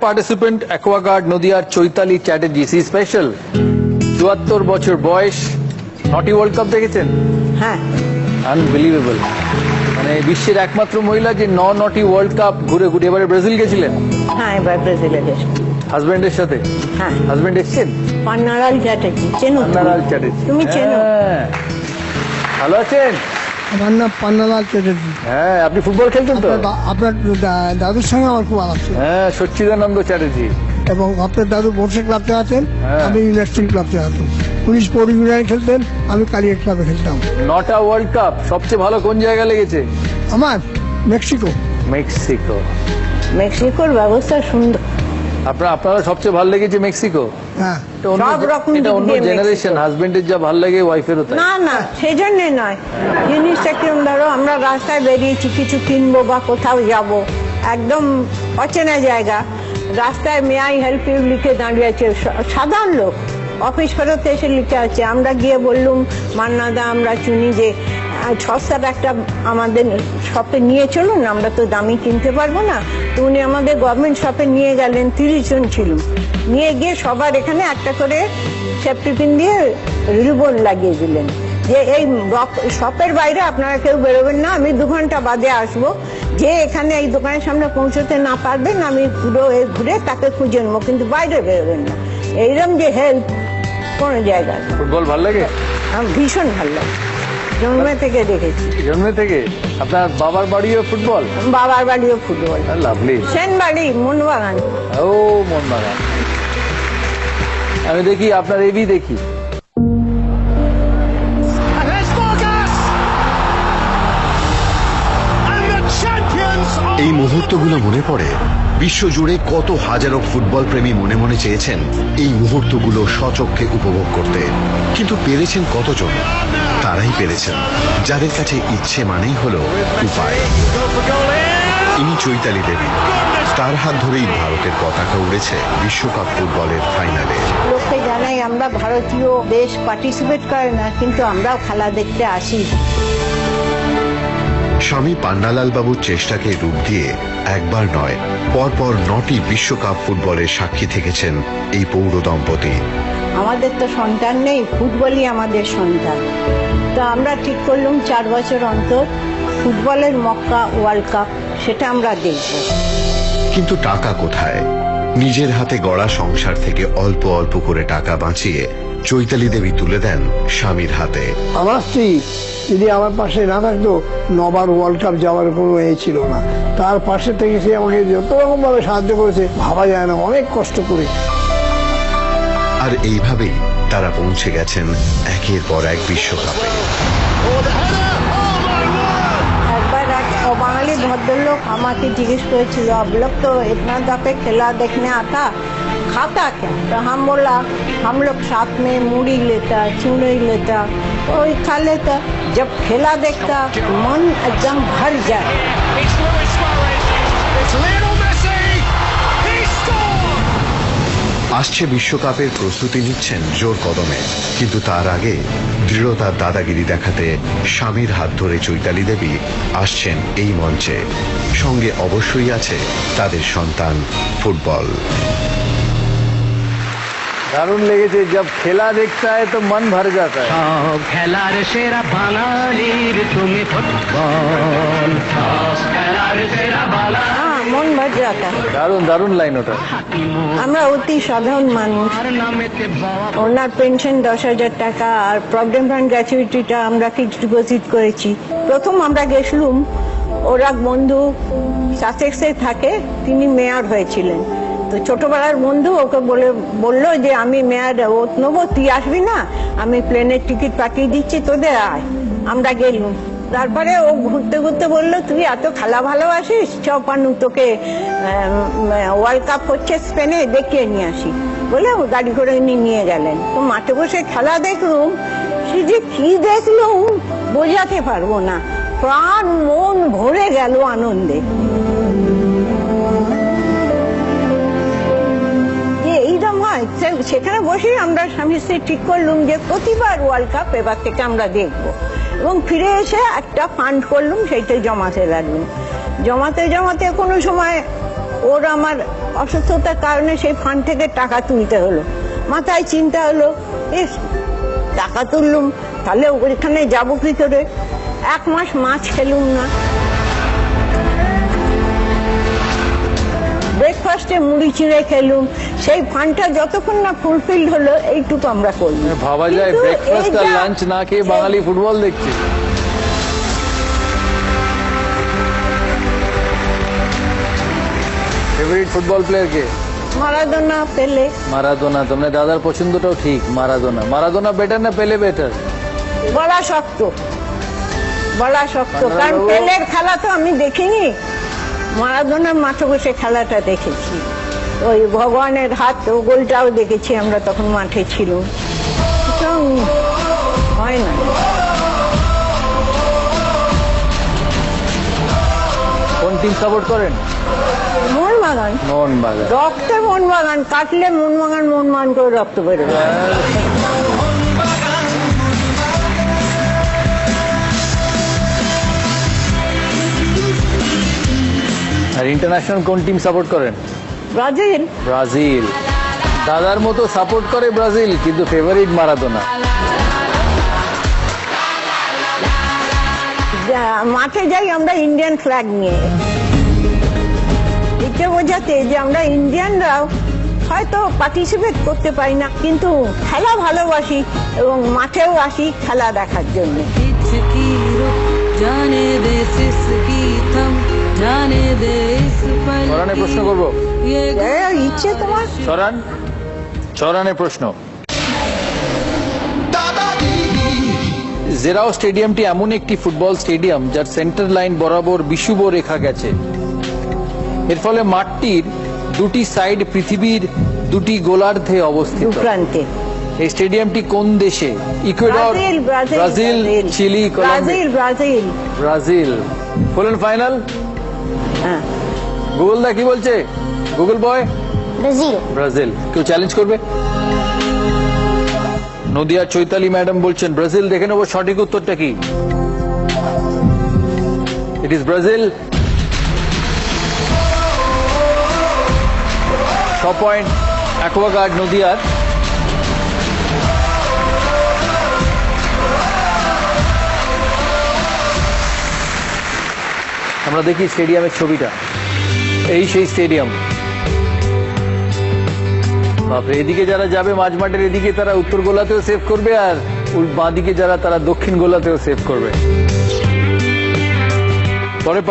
Participant Aquaguard নদিয়ার Chaitali Chatterjee special ৭৪ বছর বয়স। নটি ওয়ার্ল্ড কাপ দেখেছেন? হ্যাঁ, আনবিলিভেবল। মানে বিশ্বের একমাত্র মহিলা যে নটি ওয়ার্ল্ড কাপ ঘুরে ঘুরে। এবারে ব্রাজিল গেছিলেন? হ্যাঁ, এবার ব্রাজিলে গেছি হাজবেন্ডের সাথে? হ্যাঁ। হাজবেন্ড এসছেন? পান্নালাল চ্যাটার্জি। চেনো? পান্নালাল চ্যাটার্জি তুমি চেনো? হ্যাঁ। ভালো আছেন? আমার নাম পান্নালাল চ্যাটার্জি। হ্যাঁ, আপনি ফুটবল খেলতেন তো? আপনার দাদুর সঙ্গে আমার খুব আলাপ ছিল। হ্যাঁ, সচ্চিদানন্দ চ্যাটার্জি। এবং আপনার দাদু বর্ষে ক্লাবতে আছেন, হ্যাঁ। আমি ইউনিভার্সিটি ক্লাবতে আছেন। পুলিশ পরিবার খেলতেন, আমি কালিয়া ক্লাবে খেলতাম। নটা ওয়ার্ল্ড কাপ সবচেয়ে ভালো কোন জায়গায় লেগেছে? আমার মেক্সিকো। মেক্সিকো। মেক্সিকোর ব্যবস্থা সুন্দর। আপনারা সবচেয়ে ভালো লেগেছে মেক্সিকো? হ্যাঁ, সব রকম এটা অন্য দিক দিয়ে জেনারেশন। হাজবেন্ডের যা ভালো লাগে ওয়াইফেরও তাই। না না, সেই জন্যে নয়। জিনিসটা কিরম ধরো, আমরা রাস্তায় বেরিয়েছি কিছু কিনবো বা কোথাও যাব, একদম অচেনা জায়গা, রাস্তায় মে আই হেল্প ইউ লিখে দাঁড়িয়ে আছে সাধারণ লোক, অফিস ফেরত এসে লিখে আছে। আমরা গিয়ে বললুম মান্নাদা আমরা চিনি যে সস্তার একটা আমাদের শপে নিয়ে চলুন, আমরা তো দামি কিনতে পারবো না। তো উনি আমাদের গভর্নমেন্ট শপে নিয়ে গেলেন, 30 জন ছিল। নিয়ে গিয়ে সবার এখানে একটা করে সেফটি পিন দিয়ে রিবন লাগিয়ে দিলেন যে এই শপের বাইরে আপনারা কেউ বেরোবেন না, আমি 2 ঘন্টা বাদে আসবো, যে এখানে এই দোকানের সামনে পৌঁছতে না পারবেন আমি পুরো ঘুরে তাকে খুঁজে নেবো, কিন্তু বাইরে বেরোবেন না। এইরকম যে হেল্প কোনো জায়গায়। ফুটবল ভালো লাগে? আমার ভীষণ ভালো লাগে, জন্মে থেকে দেখেছি। জন্মে থেকে? আপনার বাবার বাড়িও ফুটবল? বাবার বাড়িও ফুটবল। লাভলি। সেন বাড়ি মোহনবাগান। ও মোহনবাগান। আমি দেখি আপনার এবি দেখি। এই মুহূর্তগুলো মনে পড়ে বিশ্বজুড়ে কত হাজারো ফুটবল প্রেমী মনে মনে চেয়েছেন এই মুহূর্তগুলো স্বচক্ষে উপভোগ করতে, কিন্তু পেরেছেন কতজন? তারাই পেরেছেন যাদের কাছে ইচ্ছে মানেই হলো উপায়। ইনি চৈতালি দেবী। তার হাত ধরেই ভারতের পতাকা উড়েছে বিশ্বকাপ ফুটবলের ফাইনালে। লোককে জানাই আমরা ভারতীয় দেশ পার্টিসিপেট করে না, কিন্তু আমরাও খেলা দেখতে আসি। স্বামী পান্নালাল বাবুর চেষ্টাকে রূপ দিয়ে একবার নয়, পরপর 9টি বিশ্বকাপ ফুটবলের সাক্ষী থেকেছেন এই পৌর দম্পতি। আমাদের তো সন্তান নেই, ফুটবলই আমাদের সন্তান। তো আমরা ঠিক করলাম 4 বছর অন্তর ফুটবলের মক্কা ওয়ার্ল্ড কাপ, সেটা আমরা দেখব। কিন্তু টাকা কোথায়? নিজের হাতে গড়া সংসার থেকে অল্প অল্প করে টাকা বাঁচিয়ে চৈতালি দেবী তুলে দেন স্বামীর হাতে। আমার স্ত্রী যদি আমার পাশে না থাকতো, নবার ওয়ার্ল্ড কাপ যাওয়ার কোনো এ ছিল না। তার পাশে থেকে সে আমাকে যত রকম ভাবে সাহায্য করেছে ভাবা যায় না, অনেক কষ্ট করে। আর এইভাবেই তারা পৌঁছে গেছেন একের পর এক বিশ্বকাপে। একবার এক বাঙালি ভদ্রলোক আমাকে জিজ্ঞেস করেছিল, आप लोग तो इतना दफे खेला देखने आता, खाता क्या? तो हम लोग साथ में मूढ़ी लेता, चिंगड़ी लेता, वही खा लेता। जब खेला देखता मन एकदम भर जाए। আসছে বিশ্বকাপের প্রস্তুতি নিচ্ছেন জোর কদমে, কিন্তু তার আগে দৃঢ়তার দাদাগিরি দেখাতে স্বামীর হাত ধরে চৈতালি দেবী আসছেন এই মঞ্চে। সঙ্গে অবশ্যই আছে তাদের সন্তান ফুটবল। দারুণ লেগেছে। जब খেলা দেখতা है तो मन भर जाता है। সব খেলার সেরা বাঙালির তুমি ফুটবল, সব খেলার সেরা বাঙালি। হ্যাঁ, মন ভর যাতা। দারুণ দারুণ লাইন ওটা। আমরা অতি সাধারণ মানুষ। নামেতে বাবা ওনার পেনশন 10,000 টাকা, আর প্রভিডেন্ট ফান্ড গ্র্যাচুইটিটা আমরা ফিক্সড ডিপোজিট করেছি। প্রথম আমরা গেছিলাম, ওর এক বন্ধু সাসেক্সে থাকে, তিনি মেয়র হয়েছিলেন। তো ছোটবেলার বন্ধু ওকে বললো যে আমি মেয়র ওত নেবো, তুই আসবি না, আমি প্লেনের টিকিট পাঠিয়ে দিচ্ছি, তোদের আয়। আমরা গেলুম। তারপরে ও ঘুরতে ঘুরতে বললো, তুই এত খেলা ভালোবাসিস, চ পানু তোকে ওয়ার্ল্ড কাপ হচ্ছে স্পেনে, দেখিয়ে নিয়ে আসি বলে ও গাড়ি করে নিয়ে গেলেন। তো মাঠে বসে খেলা দেখলুম, সে যে কি দেখলুম বোঝাতে পারবো না, প্রাণ মন ভরে গেল আনন্দে। এইরকম হয়, সেখানে বসে আমরা স্বামী স্ত্রী ঠিক করলুম যে প্রতিবার ওয়ার্ল্ড কাপ এবার থেকে আমরা দেখবো। এবং ফিরে এসে একটা ফান্ড করলুম, সেইটাই জমাতে লাগলুম। জমাতে জমাতে কোনো সময় ওর আমার অসুস্থতার কারণে সেই ফান্ড থেকে টাকা তুলতে হলো। মাথায় চিন্তা হলো, এস টাকা তুললুম, তাহলে ওইখানে যাবো কি করে? 1 মাস মাছ খেলুম না, ব্রেকফাস্টে মুড়ি চিড়ে খেলুম। সেই ফান্ডটা যতক্ষণ না ফুলফিল হলো, এইটুকু আমরা করলাম। ভাবা যায় কিন্তু ব্রেকফাস্ট আর এই যা- লাঞ্চ না খেয়ে বাঙালি ফুটবল দেখছে। ফেভারিট ফুটবল প্লেয়ার কে? মারাদোনা, পেলে। মারাদোনা। তোমার দাদার পছন্দটাও ঠিক, মারাদোনা। মারাদোনা বেটার না পেলে বেটার? বলা শক্ত, বলা শক্ত, পান্ডা কারণ বাবু। পেলের খেলা তো আমি দেখিনি, মারাদোনার মাঠে বসে খেলাটা দেখেছি। ওই ভগবানের হাত, ও গোলটাও দেখেছি আমরা, তখন মাঠে ছিল। সুতরাং হয় না। কোন টিম সাপোর্ট করেন? মোহনবাগান, মোহনবাগান। রক্তে মোহনবাগান, কাটলে মোহনবাগান করে রক্ত বেরোবে। আর ইন্টারন্যাশনাল কোন টিম সাপোর্ট করেন? ব্রাজিল। ব্রাজিল। দাদার মতো সাপোর্ট করে ব্রাজিল, কিন্তু ফেভারিট মারাদোনা। মাঠে যাই আমরা ইন্ডিয়ান ফ্ল্যাগ নিয়ে, এটা বোঝাতে যে আমরা ইন্ডিয়ানরাও হয়তো পার্টিসিপেট করতে পারি না, কিন্তু খেলা ভালোবাসি এবং মাঠেও আসি খেলা দেখার জন্য। की रुक जाने दे सिसकी थम जाने दे इस पल ছড়ানে প্রশ্ন করব। ये ইচ্ছে তোমার? ছড়ান, ছড়ানে প্রশ্ন। জেরাও স্টেডিয়ামটি এমন একটি ফুটবল স্টেডিয়াম যার সেন্টার লাইন বরাবর বিষুব রেখা গেছে। এর ফলে মাঠটির দুটি সাইড পৃথিবীর দুটি গোলার্ধে অবস্থিত। দুপ্রান্তে। এই স্টেডিয়ামটি কোন দেশে? Ecuador, Brazil, Chile, Colombia. Brazil. Brazil. Full and final? হ্যাঁ, গুগল দা কি বলছে? গুগল বয়? ব্রাজিল। কেউ চ্যালেঞ্জ করবে? নদিয়ার চৈতালি ম্যাডাম বলছেন ব্রাজিল। দেখে নেবো সঠিক উত্তরটা কি। It is Brazil. 6 point Aquaguard নদিয়ার। আমরা দেখি স্টেডিয়ামের ছবিটা। এই সেই স্টেডিয়াম। বাপরে, এদিকে যারা যাবে মাঝমাঠের এদিকে, তারা উত্তর গোলাতেও সেভ করবে, আর বাঁ দিকে যারা, তারা দক্ষিণ গোলাতেও সেভ করবে। পরে